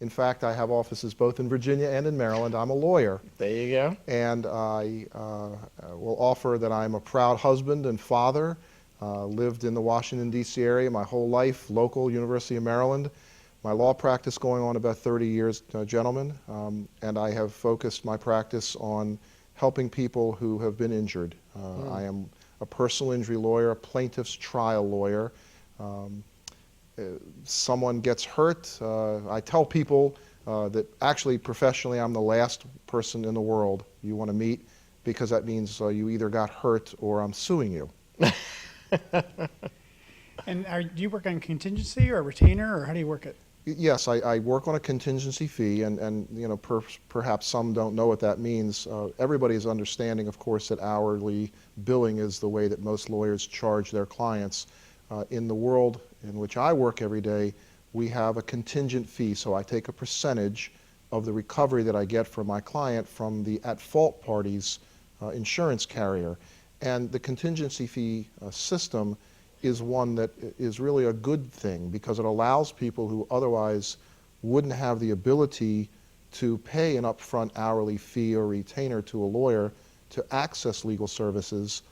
In fact, I have offices both in Virginia and in Maryland. I'm a lawyer. There you go. And I will offer that I'm a proud husband and father. Lived in the Washington, D.C. area my whole life, local, University of Maryland. My law practice going on about 30 years, gentlemen, and I have focused my practice on helping people who have been injured. I am a personal injury lawyer, a plaintiff's trial lawyer. Someone gets hurt, I tell people that actually professionally I'm the last person in the world you want to meet, because that means you either got hurt or I'm suing you. And do you work on contingency or retainer, or how do you work it? Yes, I work on a contingency fee, and you know, perhaps some don't know what that means. Everybody is understanding, of course, that hourly billing is the way that most lawyers charge their clients. In the world in which I work every day, we have a contingent fee, so I take a percentage of the recovery that I get from my client from the at-fault party's insurance carrier. And the contingency fee system is one that is really a good thing, because it allows people who otherwise wouldn't have the ability to pay an upfront hourly fee or retainer to a lawyer to access legal services,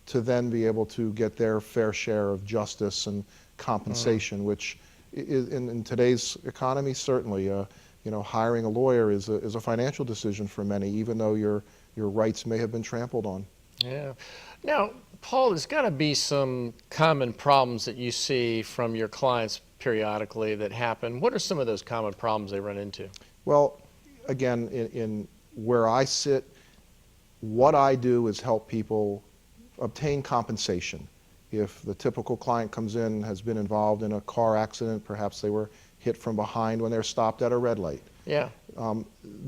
to then be able to get their fair share of justice and compensation, which is, in today's economy, certainly, you know, hiring a lawyer is a financial decision for many, even though your rights may have been trampled on. Yeah. Now, Paul, there's got to be some common problems that you see from your clients periodically that happen. What are some of those common problems they run into? Well, again, in where I sit, what I do is help people obtain compensation. If the typical client comes in, has been involved in a car accident, perhaps they were hit from behind when they're stopped at a red light. Yeah.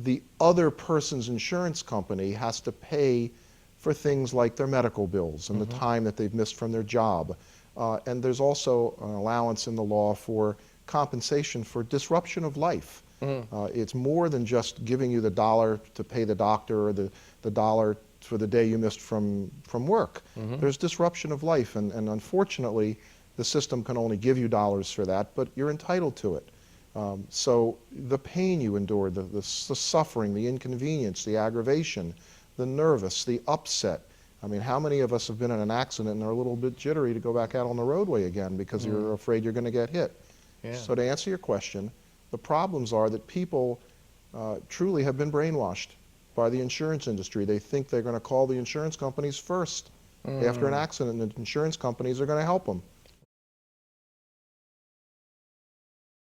The other person's insurance company has to pay for things like their medical bills and the time that they've missed from their job. And there's also an allowance in the law for compensation for disruption of life. It's more than just giving you the dollar to pay the doctor, or the dollar for the day you missed from work. There's disruption of life, and unfortunately, the system can only give you dollars for that, but you're entitled to it. So the pain you endure, the suffering, the inconvenience, the aggravation, the nervous, the upset. I mean, how many of us have been in an accident and are a little bit jittery to go back out on the roadway again because you're afraid you're going to get hit? Yeah. So to answer your question, the problems are that people truly have been brainwashed by the insurance industry. They think they're going to call the insurance companies first after an accident, and the insurance companies are going to help them.